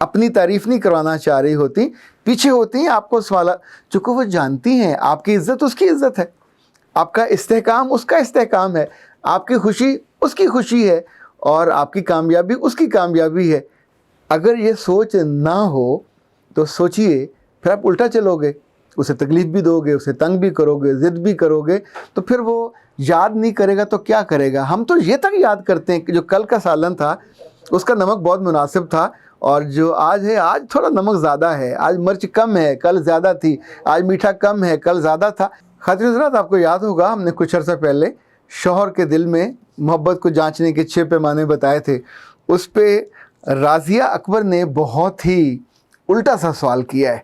اپنی تعریف نہیں کروانا چاہ رہی ہوتی، پیچھے ہوتی ہیں آپ کو سوال، چونکہ وہ جانتی ہیں آپ کی عزت اس کی عزت ہے، آپ کا استحکام اس کا استحکام ہے، آپ کی خوشی اس کی خوشی ہے، اور آپ کی کامیابی اس کی کامیابی ہے۔ اگر یہ سوچ نہ ہو تو سوچئے پھر آپ الٹا چلو گے، اسے تکلیف بھی دو گے، اسے تنگ بھی کرو گے، ضد بھی کرو گے، تو پھر وہ یاد نہیں کرے گا تو کیا کرے گا؟ ہم تو یہ تک یاد کرتے ہیں کہ جو کل کا سالن تھا اس کا نمک بہت مناسب تھا، اور جو آج ہے آج تھوڑا نمک زیادہ ہے، آج مرچ کم ہے کل زیادہ تھی، آج میٹھا کم ہے کل زیادہ تھا۔ خاطر حضرات، آپ کو یاد ہوگا ہم نے کچھ عرصہ پہلے شوہر کے دل میں محبت کو جانچنے کے 6 پیمانے بتائے تھے، اس پہ راضیہ اکبر نے بہت ہی الٹا سا سوال کیا ہے،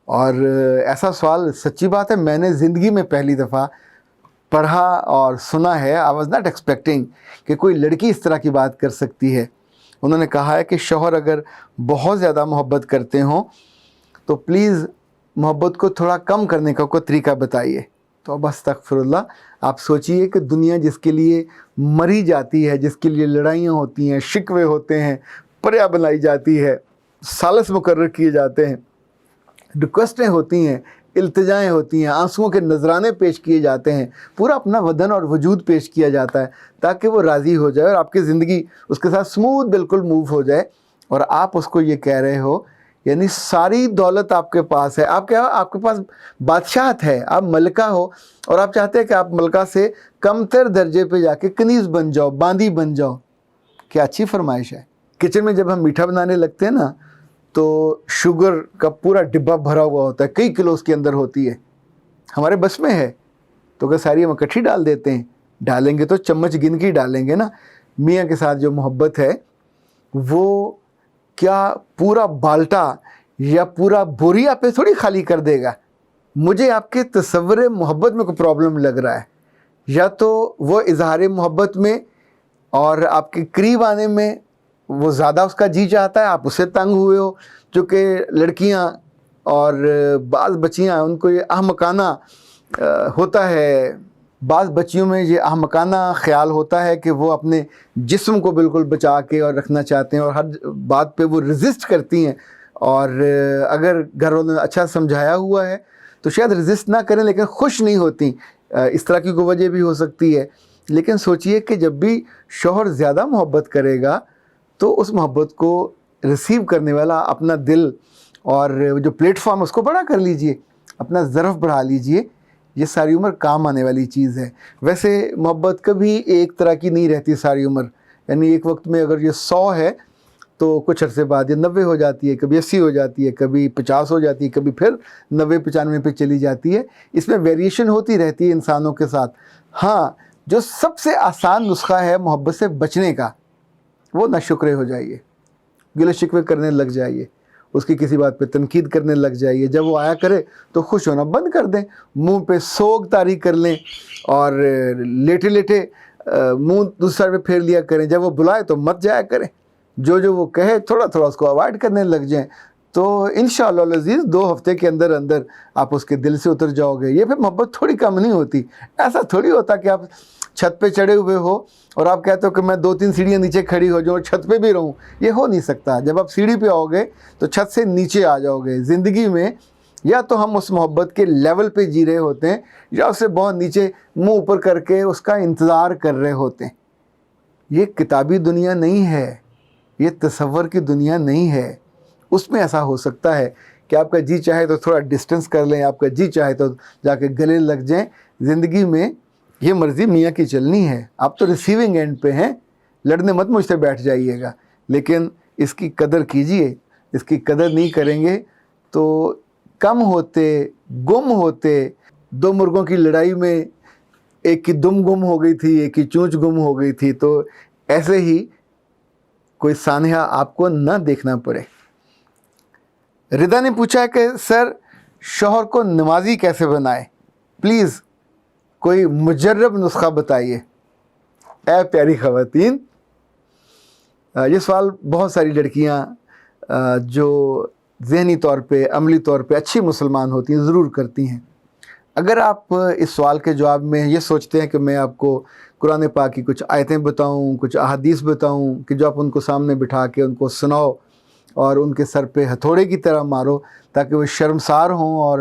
اور ایسا سوال سچی بات ہے میں نے زندگی میں پہلی دفعہ پڑھا اور سنا ہے۔ I was not expecting کہ کوئی لڑکی اس طرح کی بات کر سکتی ہے۔ انہوں نے کہا ہے کہ شوہر اگر بہت زیادہ محبت کرتے ہوں تو پلیز محبت کو تھوڑا کم کرنے کا کوئی طریقہ بتائیے۔ تو بس استغفر اللہ، آپ سوچئے کہ دنیا جس کے لیے مری جاتی ہے، جس کے لیے لڑائیاں ہوتی ہیں، شکوے ہوتے ہیں، پریا بنائی جاتی ہے، ثالث مقرر کیے جاتے ہیں، ریکویسٹیں ہوتی ہیں، التجائیں ہوتی ہیں، آنسوؤں کے نذرانے پیش کیے جاتے ہیں، پورا اپنا بدن اور وجود پیش کیا جاتا ہے تاکہ وہ راضی ہو جائے اور آپ کی زندگی اس کے ساتھ سموتھ بالکل موو ہو جائے، اور آپ اس کو یہ کہہ رہے ہو، یعنی ساری دولت آپ کے پاس ہے، آپ کے پاس بادشاہت ہے، آپ ملکہ ہو، اور آپ چاہتے ہیں کہ آپ ملکہ سے کم تر درجے پہ جا کے کنیز بن جاؤ، باندی بن جاؤ۔ کیا اچھی فرمائش ہے۔ کچن میں جب ہم میٹھا بنانے لگتے ہیں نا تو شوگر کا پورا ڈبہ بھرا ہوا ہوتا ہے، کئی کلو اس کے اندر ہوتی ہے، ہمارے بس میں ہے تو کہ ساری ہم اکٹھی ڈال دیتے ہیں، ڈالیں گے تو چمچ گن کے ڈالیں گے نا۔ میاں کے ساتھ جو محبت ہے وہ کیا پورا بالٹا یا پورا بوریا پہ تھوڑی خالی کر دے گا۔ مجھے آپ کے تصور محبت میں کوئی پرابلم لگ رہا ہے، یا تو وہ اظہار محبت میں اور آپ کے قریب آنے میں وہ زیادہ اس کا جی چاہتا ہے، آپ اسے تنگ ہوئے ہو، چونکہ لڑکیاں اور بعض بچیاں ان کو یہ احمقانہ ہوتا ہے، بعض بچیوں میں یہ احمقانہ خیال ہوتا ہے کہ وہ اپنے جسم کو بالکل بچا کے اور رکھنا چاہتے ہیں، اور ہر بات پہ وہ ریزسٹ کرتی ہیں، اور اگر گھر والوں نے اچھا سمجھایا ہوا ہے تو شاید ریزسٹ نہ کریں لیکن خوش نہیں ہوتی، اس طرح کی کوئی وجہ بھی ہو سکتی ہے۔ لیکن سوچئے کہ جب بھی شوہر زیادہ محبت کرے گا تو اس محبت کو ریسیو کرنے والا اپنا دل اور جو پلیٹ فارم اس کو بڑا کر لیجئے، اپنا ظرف بڑھا لیجئے، یہ ساری عمر کام آنے والی چیز ہے۔ ویسے محبت کبھی ایک طرح کی نہیں رہتی ساری عمر، یعنی ایک وقت میں اگر یہ 100 ہے تو کچھ عرصے بعد یہ 90 ہو جاتی ہے، کبھی 80 ہو جاتی ہے، کبھی 50 ہو جاتی ہے، کبھی پھر 90-95 پہ چلی جاتی ہے۔ اس میں ویریشن ہوتی رہتی ہے انسانوں کے ساتھ۔ ہاں، جو سب سے آسان نسخہ ہے محبت سے بچنے کا، وہ ناشکرے ہو جائیے، گلے شکوے کرنے لگ جائیے، اس کی کسی بات پہ تنقید کرنے لگ جائیے، جب وہ آیا کرے تو خوش ہونا بند کر دیں، منہ پہ سوگ طاری کر لیں اور لیٹے لیٹے منہ دوسرے پہ پھیر لیا کریں، جب وہ بلائے تو مت جایا کریں، جو وہ کہے تھوڑا تھوڑا اس کو اوائڈ کرنے لگ جائیں، تو انشاءاللہ العزیز 2 ہفتے کے اندر اندر آپ اس کے دل سے اتر جاؤ گے۔ یہ پھر محبت تھوڑی کم نہیں ہوتی۔ ایسا تھوڑی ہوتا کہ آپ چھت پہ چڑھے ہوئے ہو اور آپ کہتے ہو کہ میں 2-3 سیڑھیاں نیچے کھڑی ہو جاؤں اور چھت پہ بھی رہوں، یہ ہو نہیں سکتا۔ جب آپ سیڑھی پہ آؤ گے تو چھت سے نیچے آ جاؤ گے۔ زندگی میں یا تو ہم اس محبت کے لیول پہ جی رہے ہوتے ہیں یا اس سے بہت نیچے منہ اوپر کر کے اس کا انتظار کر رہے ہوتے ہیں۔ یہ کتابی دنیا نہیں ہے، یہ تصور کی دنیا نہیں ہے۔ اس میں ایسا ہو سکتا ہے کہ آپ کا جی چاہے تو تھوڑا ڈسٹنس کر لیں، آپ کا جی چاہے تو جا کے گلے لگ جائیں۔ زندگی میں یہ مرضی میاں کی چلنی ہے۔ آپ تو ریسیونگ اینڈ پہ ہیں، لڑنے مت مجھ سے بیٹھ جائیے گا، لیکن اس کی قدر کیجئے۔ اس کی قدر نہیں کریں گے تو کم ہوتے، گم ہوتے۔ 2 مرغوں کی لڑائی میں ایک کی دم گم ہو گئی تھی، ایک کی چونچ گم ہو گئی تھی، تو ایسے ہی کوئی سانحہ آپ کو نہ دیکھنا پڑے۔ ردا نے پوچھا ہے کہ سر شوہر کو نمازی کیسے بنائے، پلیز کوئی مجرب نسخہ بتائیے۔ اے پیاری خواتین، یہ سوال بہت ساری لڑکیاں جو ذہنی طور پہ، عملی طور پہ اچھی مسلمان ہوتی ہیں ضرور کرتی ہیں۔ اگر آپ اس سوال کے جواب میں یہ سوچتے ہیں کہ میں آپ کو قرآن پاک کی کچھ آیتیں بتاؤں، کچھ احادیث بتاؤں کہ جو آپ ان کو سامنے بٹھا کے ان کو سناؤ اور ان کے سر پہ ہتھوڑے کی طرح مارو تاکہ وہ شرمسار ہوں اور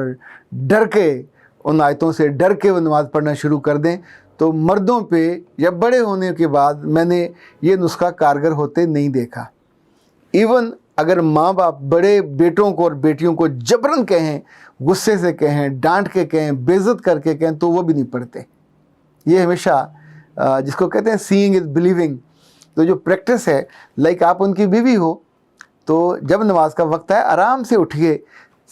ڈر کے ان آیتوں سے ڈر کے وہ نماز پڑھنا شروع کر دیں. تو مردوں پہ یا بڑے ہونے کے بعد میں نے یہ نسخہ کارگر ہوتے نہیں دیکھا. ایون اگر ماں باپ بڑے بیٹوں کو اور بیٹیوں کو جبراً کہیں، غصے سے کہیں، ڈانٹ کے کہیں، بے عزت کر کے کہیں، تو وہ بھی نہیں پڑھتے. یہ ہمیشہ جس کو کہتے ہیں سینگ از بلیونگ، تو جو پریکٹس ہے، لائک آپ ان کی بیوی ہو تو جب نماز کا وقت ہے آرام سے اٹھیے،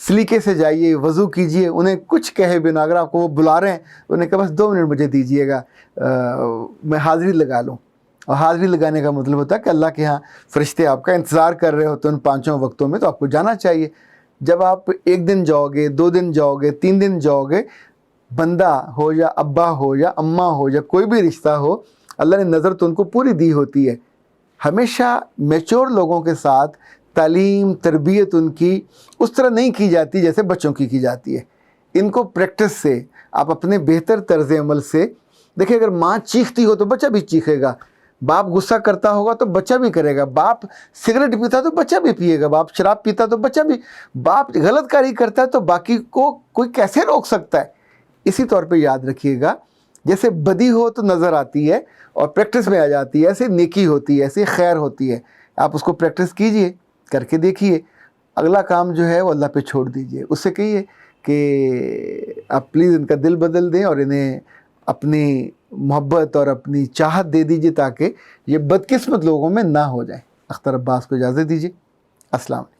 سلیقے سے جائیے، وضو کیجئے، انہیں کچھ کہے بنا. اگر آپ کو وہ بلا رہے ہیں انہیں کہ بس 2 منٹ مجھے دیجئے گا، میں حاضری لگا لوں. اور حاضری لگانے کا مطلب ہوتا ہے کہ اللہ کے ہاں فرشتے آپ کا انتظار کر رہے ہوتے ہیں ان 5 وقتوں میں، تو آپ کو جانا چاہیے. جب آپ 1 دن جاؤ گے، 2 دن جاؤ گے، 3 دن جاؤ گے، بندہ ہو یا ابا ہو یا اماں ہو یا کوئی بھی رشتہ ہو، اللہ نے نظر تو ان کو پوری دی ہوتی ہے. ہمیشہ میچور لوگوں کے ساتھ تعلیم تربیت ان کی اس طرح نہیں کی جاتی جیسے بچوں کی جاتی ہے. ان کو پریکٹس سے، آپ اپنے بہتر طرز عمل سے دیکھیں. اگر ماں چیختی ہو تو بچہ بھی چیخے گا، باپ غصہ کرتا ہوگا تو بچہ بھی کرے گا، باپ سگریٹ پیتا تو بچہ بھی پیے گا، باپ شراب پیتا تو بچہ بھی، باپ غلط کاری کرتا ہے تو باقی کو کوئی کیسے روک سکتا ہے. اسی طور پہ یاد رکھیے گا، جیسے بدی ہو تو نظر آتی ہے اور پریکٹس میں آ جاتی ہے، ایسے نیکی ہوتی ہے، ایسے خیر ہوتی ہے. آپ اس کو پریکٹس کیجئے، کر کے دیکھیے. اگلا کام جو ہے وہ اللہ پہ چھوڑ دیجئے. اس سے کہیے کہ آپ پلیز ان کا دل بدل دیں اور انہیں اپنی محبت اور اپنی چاہت دے دیجئے تاکہ یہ بدقسمت لوگوں میں نہ ہو جائیں. اختر عباس کو اجازت دیجئے. السلام علیکم.